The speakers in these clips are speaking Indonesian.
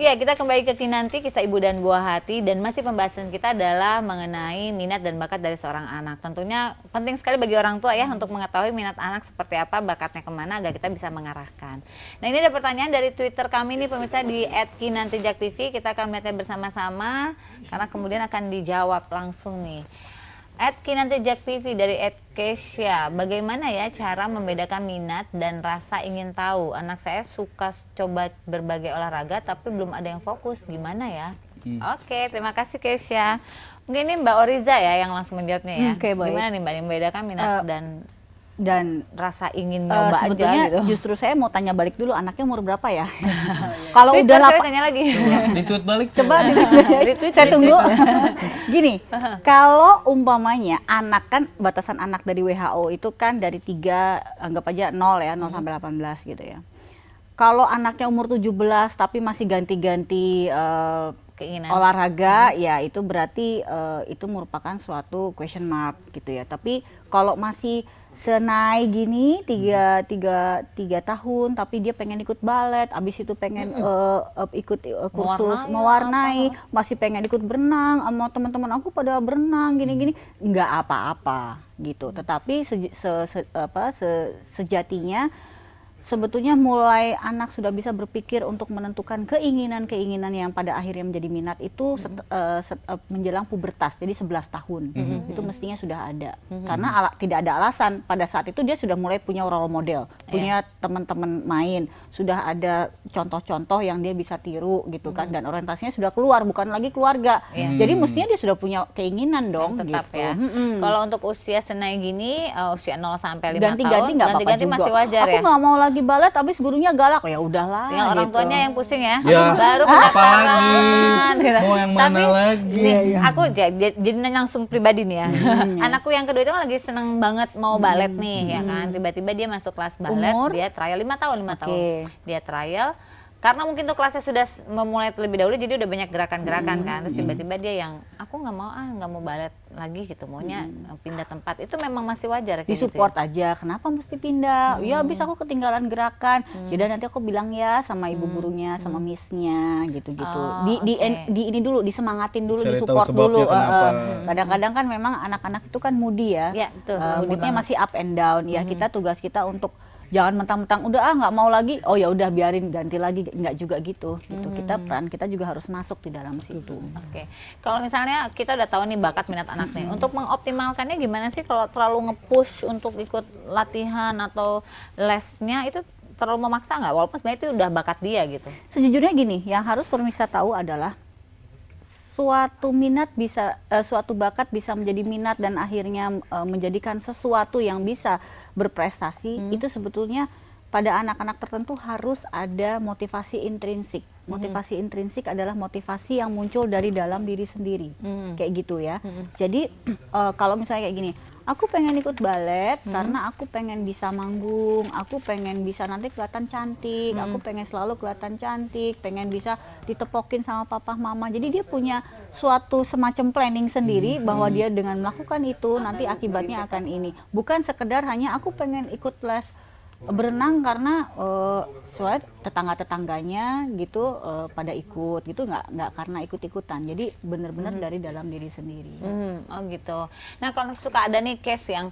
Ya, kita kembali ke Kinanti, kisah ibu dan buah hati, dan masih pembahasan kita adalah mengenai minat dan bakat dari seorang anak. Tentunya penting sekali bagi orang tua ya untuk mengetahui minat anak seperti apa, bakatnya kemana agar kita bisa mengarahkan. Nah, ini ada pertanyaan dari Twitter kami nih pemirsa di @kinantijaktv. Kita akan melihatnya bersama-sama karena kemudian akan dijawab langsung nih. @kinantijaktv dari @kesya, bagaimana ya cara membedakan minat dan rasa ingin tahu? Anak saya suka coba berbagai olahraga tapi belum ada yang fokus, gimana ya? Oke, terima kasih Kesya. Mungkin ini Mbak Oriza ya yang langsung menjawabnya ya. Gimana nih Mbak membedakan minat dan rasa ingin nyoba aja gitu? Justru saya mau tanya balik dulu, anaknya umur berapa ya? Kalau udah tanya lagi. Di-tweet balik. Coba di-tweet, saya tunggu. Gini, kalau umpamanya anak kan batasan anak dari WHO itu kan dari 3, anggap aja 0 ya, 0 sampai 18 gitu ya. Kalau anaknya umur 17 tapi masih ganti-ganti keinginan olahraga, ya itu berarti itu merupakan suatu question mark gitu ya. Tapi kalau masih senai gini 3 tahun tapi dia pengen ikut balet, abis itu pengen ikut kursus mewarnai, masih pengen ikut berenang, sama teman-teman aku pada berenang gini-gini, nggak apa-apa gitu. Tetapi sejatinya sebetulnya mulai anak sudah bisa berpikir untuk menentukan keinginan-keinginan yang pada akhirnya menjadi minat itu menjelang pubertas, jadi 11 tahun itu mestinya sudah ada. Karena tidak ada alasan, pada saat itu dia sudah mulai punya role model, punya teman-teman main, sudah ada contoh-contoh yang dia bisa tiru gitu kan, dan orientasinya sudah keluar, bukan lagi keluarga. Jadi mestinya dia sudah punya keinginan dong tetap gitu. Ya. Kalau untuk usia senai gini, usia 0 sampai 5 tahun, ganti-ganti masih wajar ya. Aku nggak mau lagi balet, habis gurunya galak, ya udahlah. Yang orang tuanya yang pusing ya, baru pendaftaran gitu. Mau yang mana lagi? Nih, aku jadi langsung pribadi nih ya. Anakku yang kedua itu kan lagi seneng banget mau balet nih ya kan. Tiba-tiba dia masuk kelas balet, dia trial 5 tahun. Dia trial karena mungkin tuh kelasnya sudah memulai terlebih dahulu, jadi udah banyak gerakan-gerakan kan. Terus tiba-tiba dia yang aku nggak mau balet lagi gitu, maunya pindah tempat. Itu memang masih wajar kayak disupport gitu ya? aja, kenapa mesti pindah? Ya habis aku ketinggalan gerakan, jadi nanti aku bilang ya sama ibu gurunya, sama missnya gitu-gitu. Ini dulu, disemangatin dulu, disupport dulu. Kadang-kadang kan memang anak-anak itu kan moody ya, moodnya masih up and down ya. Tugas kita untuk jangan mentang-mentang udah nggak mau lagi, oh ya udah biarin ganti lagi, nggak juga gitu. Peran kita juga harus masuk di dalam situ. Oke. Kalau misalnya kita udah tahu nih bakat minat anak nih, untuk mengoptimalkannya gimana sih? Kalau terlalu nge-push untuk ikut latihan atau lesnya itu terlalu memaksa nggak? Walaupun sebenarnya itu udah bakat dia gitu. Sejujurnya gini, yang harus pemirsa tahu adalah suatu bakat bisa menjadi minat dan akhirnya menjadikan sesuatu yang bisa berprestasi. Itu sebetulnya pada anak-anak tertentu harus ada motivasi intrinsik. Motivasi intrinsik adalah motivasi yang muncul dari dalam diri sendiri, kayak gitu ya. Jadi kalau misalnya kayak gini, aku pengen ikut balet karena aku pengen bisa manggung, aku pengen bisa nanti kelihatan cantik, aku pengen selalu kelihatan cantik, pengen bisa ditepokin sama papa mama. Jadi dia punya suatu semacam planning sendiri bahwa dia dengan melakukan itu nanti akibatnya akan ini. Bukan sekedar hanya aku pengen ikut les berenang karena soalnya tetangga-tetangganya gitu pada ikut gitu, nggak karena ikut-ikutan. Jadi benar-benar dari dalam diri sendiri. Oh gitu. Nah kalau suka ada nih case yang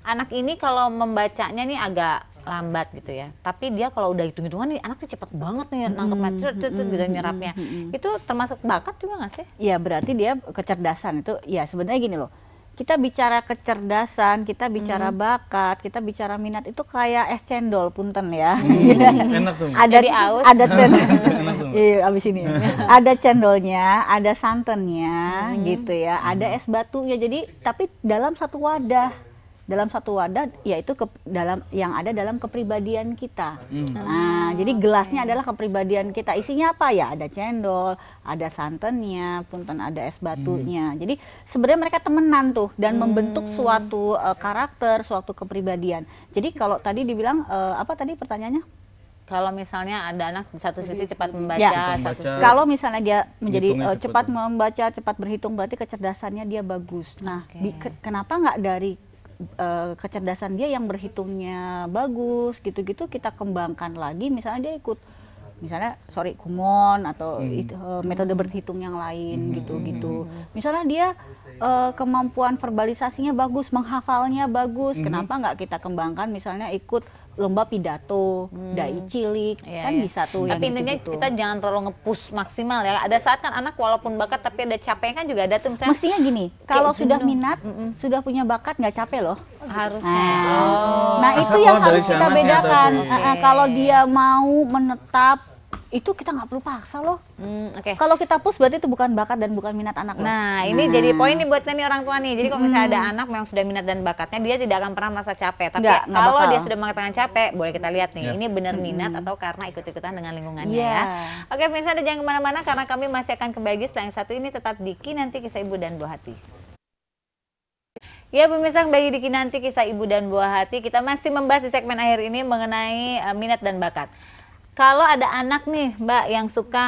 anak ini kalau membacanya nih agak lambat gitu ya, tapi dia kalau udah hitung-hitungan nih anaknya cepet banget nih nangkep gitu nyerapnya. Itu termasuk bakat juga nggak sih? Iya, berarti dia kecerdasan itu ya. Sebenarnya gini loh, kita bicara kecerdasan, kita bicara bakat, kita bicara minat itu kayak es cendol, punten ya. Enak tuh. Ada cendol. Iya, abis ini. Ada cendolnya, ada santannya gitu ya, ada es batunya. Jadi tapi dalam satu wadah. Dalam satu wadah, yaitu yang ada dalam kepribadian kita. Nah, jadi gelasnya adalah kepribadian kita. Isinya apa ya? Ada cendol, ada santannya, punten ada es batunya. Jadi sebenarnya mereka temenan tuh dan membentuk suatu karakter, suatu kepribadian. Jadi kalau tadi dibilang apa tadi pertanyaannya? Kalau misalnya ada anak di satu sisi cepat membaca, kalau misalnya dia menjadi cepat membaca, cepat berhitung, berarti kecerdasannya dia bagus. Nah, kenapa nggak dari kecerdasan dia yang berhitungnya bagus gitu-gitu kita kembangkan lagi, misalnya dia ikut misalnya kumon atau metode berhitung yang lain gitu. Misalnya dia kemampuan verbalisasinya bagus, menghafalnya bagus, kenapa nggak kita kembangkan misalnya ikut lomba pidato, dai cilik, kan bisa tuh. Tapi yang intinya gitu-gitu. kita jangan terlalu nge-push maksimal ya. Ada saat kan anak walaupun bakat tapi ada capeknya kan juga ada tuh misalnya. Mestinya gini, kalau sudah minat, sudah punya bakat nggak capek loh. Harusnya. Nah itu yang dari harus si kita anaknya bedakan. tapi. Kalau dia mau menetap, itu kita nggak perlu paksa loh. Oke. Kalau kita push berarti itu bukan bakat dan bukan minat anak loh. Nah, ini jadi poin nih buat nih orang tua nih. Jadi kalau misalnya ada anak yang sudah minat dan bakatnya, dia tidak akan pernah merasa capek. Tapi Nggak kalau bakal. dia sudah mengatakan capek, boleh kita lihat nih, Ya. ini benar minat atau karena ikut-ikutan dengan lingkungannya Iya. ya. Oke, pemirsa, jangan kemana-mana karena kami masih akan kembali setelah yang satu ini, tetap di Kinanti Kisah Ibu dan Buah Hati. Ya pemirsa, kembali di Kinanti Kisah Ibu dan Buah Hati. Kita masih membahas di segmen akhir ini mengenai minat dan bakat. Kalau ada anak nih Mbak yang suka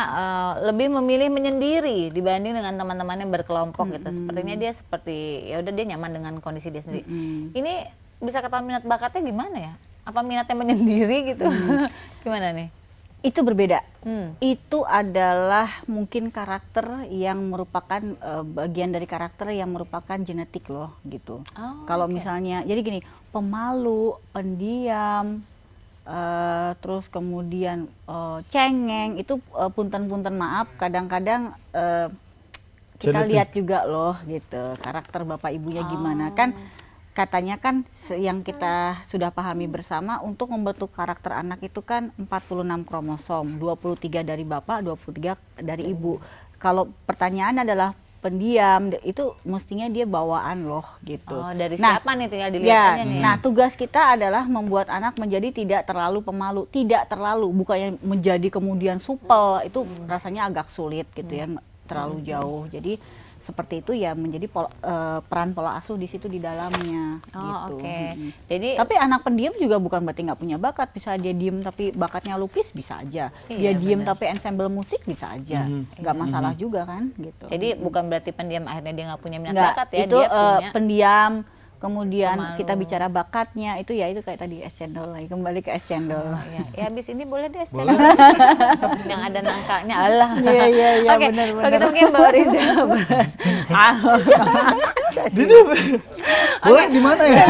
lebih memilih menyendiri dibanding dengan teman-temannya berkelompok gitu. Sepertinya dia seperti ya udah dia nyaman dengan kondisi dia sendiri. Ini bisa ketahuan minat bakatnya gimana ya? Apa minatnya menyendiri gitu? Gimana nih? Itu berbeda. Itu adalah mungkin karakter yang merupakan bagian dari karakter yang merupakan genetik loh gitu. Kalau misalnya, jadi gini, pemalu, pendiam, terus kemudian cengeng, itu punten-punten maaf, kadang-kadang kita lihat juga loh gitu, karakter bapak ibunya gimana kan. Katanya kan yang kita sudah pahami bersama, untuk membentuk karakter anak itu kan 46 kromosom, 23 dari bapak, 23 dari ibu. Kalau pertanyaan adalah pendiam, itu mestinya dia bawaan loh gitu. Dari siapa nih tinggal dilihat aja nih. Nah tugas kita adalah membuat anak menjadi tidak terlalu pemalu, tidak terlalu, bukannya menjadi kemudian supel, itu rasanya agak sulit gitu ya, terlalu jauh. Jadi seperti itu ya, menjadi peran pola asuh di situ di dalamnya gitu. Jadi tapi anak pendiam juga bukan berarti nggak punya bakat, bisa dia diem tapi bakatnya lukis bisa aja, dia diem tapi ensemble musik bisa aja, nggak masalah juga kan gitu. Jadi bukan berarti pendiam akhirnya dia nggak punya minat Nggak, bakat ya, itu dia punya pendiam. Kemudian pemalu. kita bicara bakatnya itu ya, itu kayak tadi es cendol lagi, kembali ke es cendol. ya habis ini boleh deh es cendol yang ada nangkanya. Allah. Iya, Oke, benar. kalau gitu mungkin Mbak Riza. Boleh di mana ya?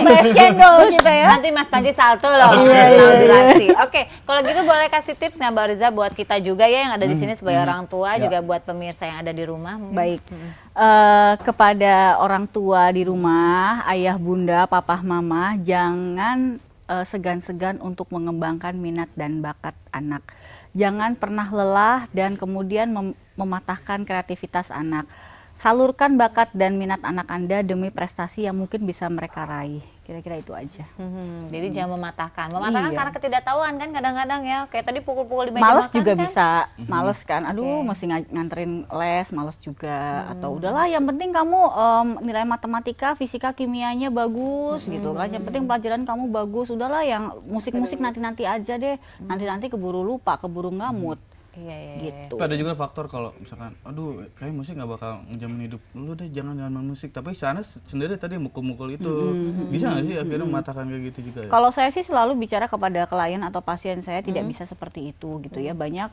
Es cendol kita ya. Nanti Mas Panji salto loh. Durasi. Oke, kalau gitu boleh kasih tips nggak Mbak Riza buat kita juga ya yang ada di sini sebagai orang tua, juga buat pemirsa yang ada di rumah. Baik. Kepada orang tua di rumah, ayah bunda, papa mama, jangan segan-segan untuk mengembangkan minat dan bakat anak. Jangan pernah lelah dan kemudian mematahkan kreativitas anak. Salurkan bakat dan minat anak Anda demi prestasi yang mungkin bisa mereka raih. Kira-kira itu aja. Jadi jangan mematahkan. Mematahkan Iya. karena ketidaktahuan kan kadang-kadang ya. Kayak tadi pukul-pukul di meja Males makan juga kan. bisa, males kan. Aduh, mesti nganterin les, males juga. Atau udahlah, yang penting kamu nilai matematika, fisika, kimianya bagus gitu kan. Yang penting pelajaran kamu bagus. Udahlah, yang musik-musik nanti-nanti aja deh. Nanti-nanti keburu lupa, keburu ngamut. Iya. Gitu. Tapi ada juga faktor kalau misalkan, aduh kayak musik nggak bakal ngejamin hidup lu deh, jangan main musik. Tapi sana sendiri tadi mukul-mukul itu, bisa nggak sih akhirnya mematahkan kayak gitu juga ya? Kalau saya sih selalu bicara kepada klien atau pasien saya, tidak bisa seperti itu gitu ya. Banyak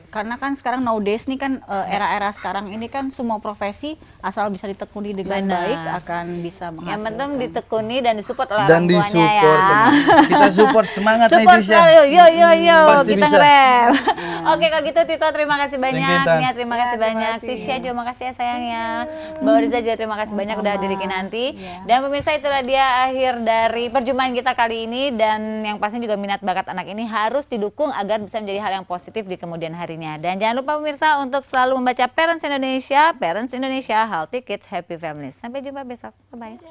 karena kan sekarang nowadays nih kan era-era sekarang ini kan semua profesi asal bisa ditekuni dengan baik akan bisa menghasilkan. Yang penting ditekuni dan disupport oleh Dan orang tuanya disupport ya. kita support semangat Support netizen. selalu, yo, Pasti kita bisa. ngerem. Oke, kalau gitu Tito terima kasih banyak, Thank you, Tan. Nia terima kasih banyak, Tisha juga makasih ya sayangnya, Mbak Riza juga terima kasih banyak udah hadir di Kinanti. Dan pemirsa, itulah dia akhir dari perjumpaan kita kali ini, dan yang pasti juga minat bakat anak ini harus didukung agar bisa menjadi hal yang positif di kemudian harinya. Dan jangan lupa pemirsa untuk selalu membaca Parents Indonesia, Healthy Kids, Happy Families. Sampai jumpa besok, bye-bye.